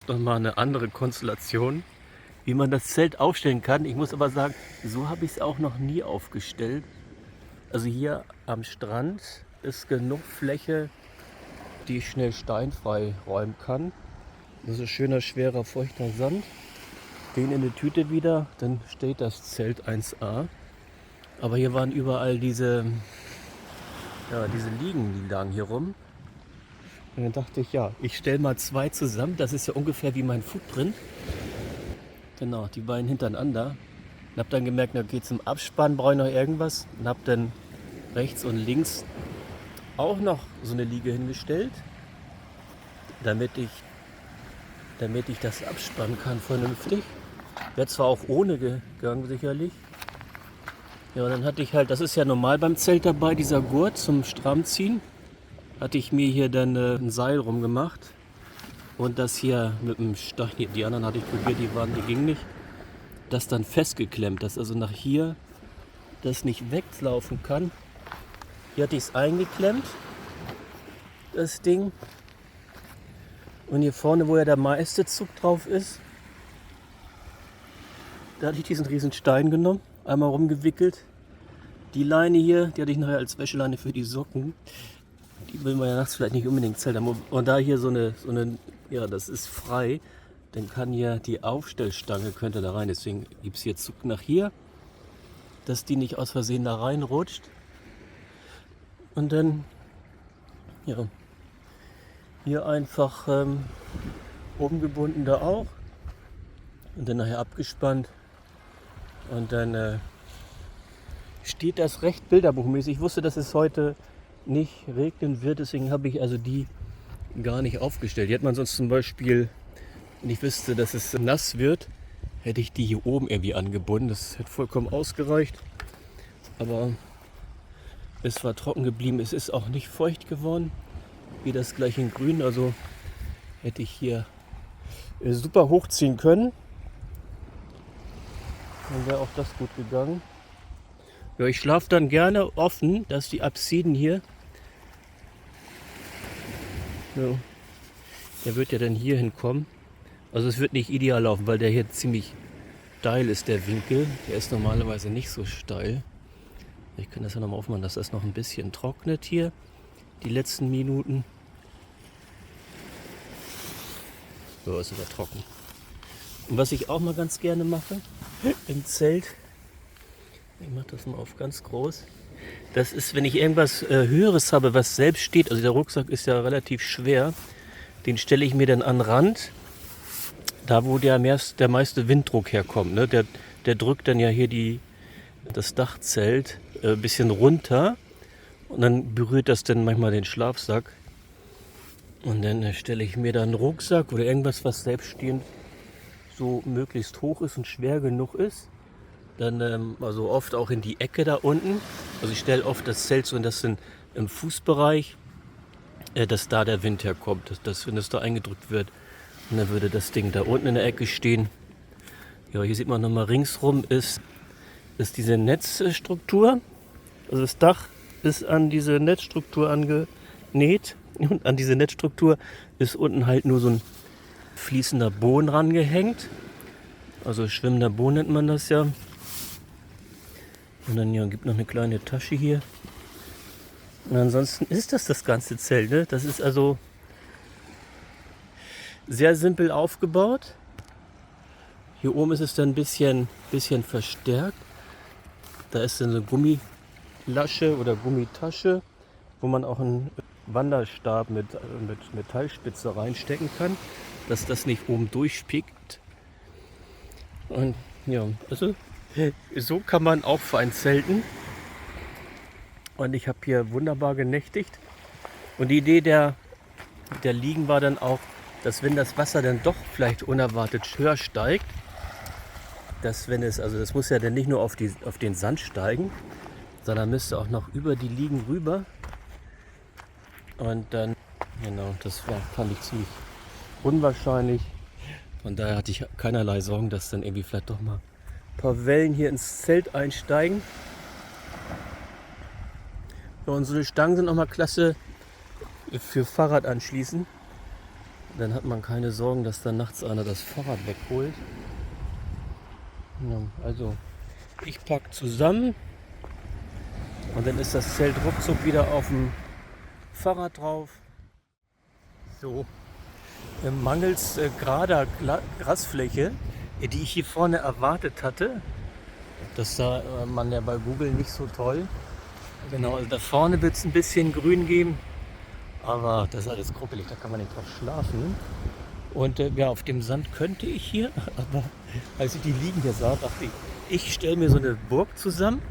nochmal eine andere Konstellation, wie man das Zelt aufstellen kann. Ich muss aber sagen, so habe ich es auch noch nie aufgestellt. Also hier am Strand ist genug Fläche, die ich schnell steinfrei räumen kann. Das ist schöner, schwerer, feuchter Sand. Den in die Tüte wieder, dann steht das Zelt 1A. Aber hier waren überall diese Liegen, die lagen hier rum. Und dann dachte ich, ja, ich stelle mal 2 zusammen. Das ist ja ungefähr wie mein Footprint. Genau, die beiden hintereinander. Und habe dann gemerkt, okay, zum Abspannen brauche ich noch irgendwas. Und habe dann rechts und links auch noch so eine Liege hingestellt, damit ich das abspannen kann vernünftig. Wäre zwar auch ohne gegangen sicherlich. Ja, und dann hatte ich halt, das ist ja normal beim Zelt dabei, dieser Gurt zum Strammziehen. Hatte ich mir hier dann ein Seil rumgemacht. Und das hier mit dem Stein, die anderen hatte ich probiert, die gingen nicht. Das dann festgeklemmt, dass also nach hier das nicht weglaufen kann. Hier hatte ich es eingeklemmt, das Ding. Und hier vorne, wo ja der meiste Zug drauf ist, da hatte ich diesen riesen Stein genommen, einmal rumgewickelt. Die Leine hier, die hatte ich nachher als Wäscheleine für die Socken. Die will man ja nachts vielleicht nicht unbedingt zelten. Und da hier so eine, ja, das ist frei, dann kann hier die Aufstellstange, könnte da rein. Deswegen gibt es hier Zug nach hier, dass die nicht aus Versehen da reinrutscht. Und dann, ja, hier einfach oben gebunden da auch. Und dann nachher abgespannt. Und dann steht das recht bilderbuchmäßig. Ich wusste, dass es heute nicht regnen wird, deswegen habe ich also die gar nicht aufgestellt. Die hätte man sonst zum Beispiel, wenn ich wüsste, dass es nass wird, hätte ich die hier oben irgendwie angebunden. Das hätte vollkommen ausgereicht. Aber es war trocken geblieben. Es ist auch nicht feucht geworden, wie das gleich in grün. Also hätte ich hier super hochziehen können. Dann wäre auch das gut gegangen. Ja, ich schlafe dann gerne offen, dass die Apsiden hier, ja, der wird ja dann hier hinkommen. Also es wird nicht ideal laufen, weil der hier ziemlich steil ist, der Winkel. Der ist normalerweise nicht so steil. Ich kann das ja nochmal aufmachen, dass das noch ein bisschen trocknet hier, die letzten Minuten. So, ist wieder trocken. Und was ich auch mal ganz gerne mache im Zelt, ich mache das mal auf ganz groß, das ist, wenn ich irgendwas Höheres habe, was selbst steht, also der Rucksack ist ja relativ schwer, den stelle ich mir dann an den Rand, da wo der meiste Winddruck herkommt. Ne? Der drückt dann ja hier das Dachzelt ein bisschen runter und dann berührt das dann manchmal den Schlafsack. Und dann stelle ich mir dann einen Rucksack oder irgendwas, was selbststehend so möglichst hoch ist und schwer genug ist. Dann also oft auch in die Ecke da unten. Also ich stelle oft das Zelt so, in das im Fußbereich, dass da der Wind herkommt, dass wenn es da eingedrückt wird. Und dann würde das Ding da unten in der Ecke stehen. Ja, hier sieht man nochmal ringsrum ist diese Netzstruktur. Also das Dach ist an diese Netzstruktur angenäht. Und an diese Netzstruktur ist unten halt nur so ein fließender Boden rangehängt. Also schwimmender Boden nennt man das ja. Und dann ja, gibt noch eine kleine Tasche hier. Und ansonsten ist das ganze Zelt. Ne? Das ist also sehr simpel aufgebaut. Hier oben ist es dann ein bisschen verstärkt. Da ist dann eine Gummilasche oder Gummitasche, wo man auch einen Wanderstab mit Metallspitze reinstecken kann, dass das nicht oben durchpickt. Und ja, also so kann man auch für ein Zelten. Und ich habe hier wunderbar genächtigt. Und die Idee der Liegen war dann auch, dass wenn das Wasser dann doch vielleicht unerwartet höher steigt, dass das muss ja dann nicht nur auf den Sand steigen, sondern müsste auch noch über die Liegen rüber. Und dann, genau, fand ich ziemlich unwahrscheinlich. Von daher hatte ich keinerlei Sorgen, dass dann irgendwie vielleicht doch mal ein paar Wellen hier ins Zelt einsteigen. Ja, und so eine Stangen sind auch mal klasse für Fahrrad anschließen. Dann hat man keine Sorgen, dass da nachts einer das Fahrrad wegholt. Ja, also ich packe zusammen und dann ist das Zelt ruckzuck wieder auf dem Fahrrad drauf. So, mangels gerader Grasfläche, die ich hier vorne erwartet hatte, das sah man ja bei Google nicht so toll. Genau, also da vorne wird es ein bisschen grün geben, aber das ist alles kruppelig, da kann man nicht drauf schlafen. Und ja, auf dem Sand könnte ich hier, aber als ich die liegen hier sah, dachte ich stelle mir so eine Burg zusammen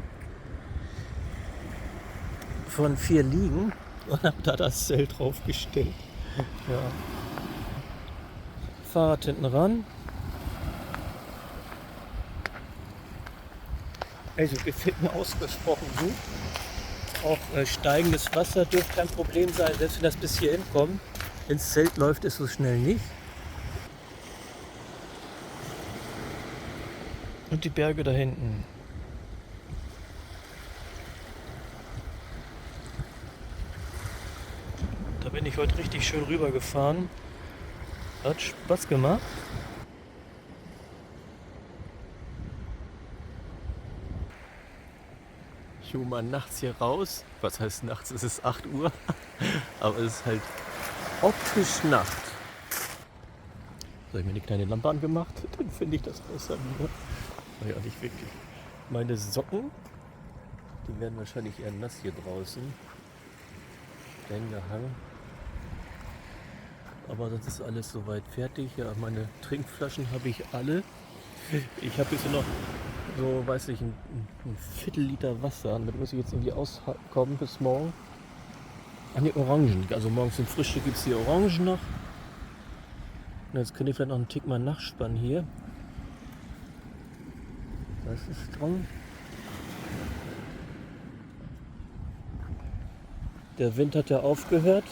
von 4 Liegen und habe da das Zelt draufgestellt. Ja. Fahrrad hinten ran. Also gefällt mir ausgesprochen gut. Auch steigendes Wasser dürfte kein Problem sein, selbst wenn das bis hierhin kommt. Ins Zelt läuft es so schnell nicht. Und die Berge da hinten. Da bin ich heute richtig schön rüber gefahren. Hat Spaß gemacht. Ich hole mal nachts hier raus. Was heißt nachts? Es ist 8 Uhr. Aber es ist halt optisch Nacht. Habe ich mir eine kleine Lampe angemacht? Dann finde ich das besser wieder. Naja, nicht wirklich. Meine Socken, die werden wahrscheinlich eher nass hier draußen. Gehangen. Aber das ist alles soweit fertig. Ja, meine Trinkflaschen habe ich alle. Ich habe jetzt noch so, weiß ich, ein Viertel-Liter Wasser. Damit muss ich jetzt irgendwie auskommen bis morgen. An die Orangen. Also morgens zum Frühstück gibt es die Orangen noch. Und jetzt könnte ich vielleicht noch einen Tick mal nachspannen hier. Das ist dran. Der Wind hat ja aufgehört.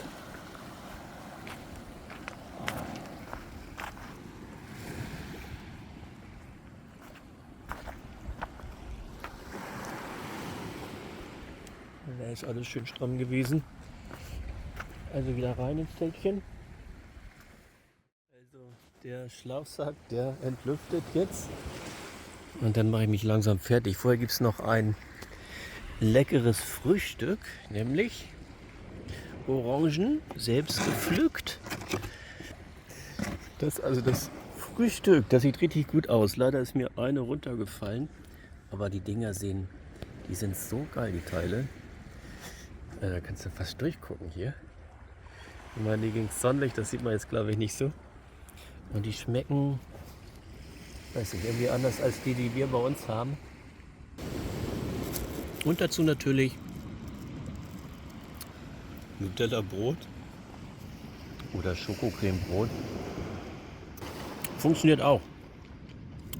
Da ist alles schön stramm gewesen. Also wieder rein ins Zeltchen. Also der Schlafsack, der entlüftet jetzt. Und dann mache ich mich langsam fertig. Vorher gibt es noch ein leckeres Frühstück, nämlich Orangen, selbst gepflückt. Das Frühstück, das sieht richtig gut aus. Leider ist mir eine runtergefallen. Aber die Dinger die sind so geil, die Teile. Da kannst du fast durchgucken hier. Ich meine, die gegen Sonnenlicht, das sieht man jetzt glaube ich nicht so. Und die schmecken, weiß nicht, irgendwie anders als die wir bei uns haben. Und dazu natürlich Nutella-Brot oder Schokocreme-Brot. Funktioniert auch.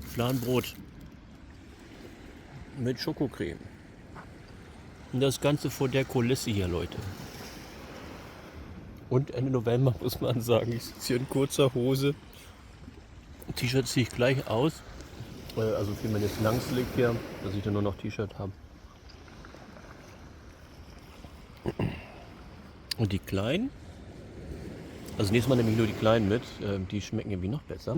Fladenbrot mit Schokocreme. Und das Ganze vor der Kulisse hier, Leute. Und Ende November muss man sagen, ich sitze hier in kurzer Hose. T-Shirt ziehe ich gleich aus. Also für meine Langsleeve hier, dass ich dann nur noch T-Shirt habe. Und die kleinen, also nächstes Mal nehme ich nur die kleinen mit, die schmecken irgendwie noch besser.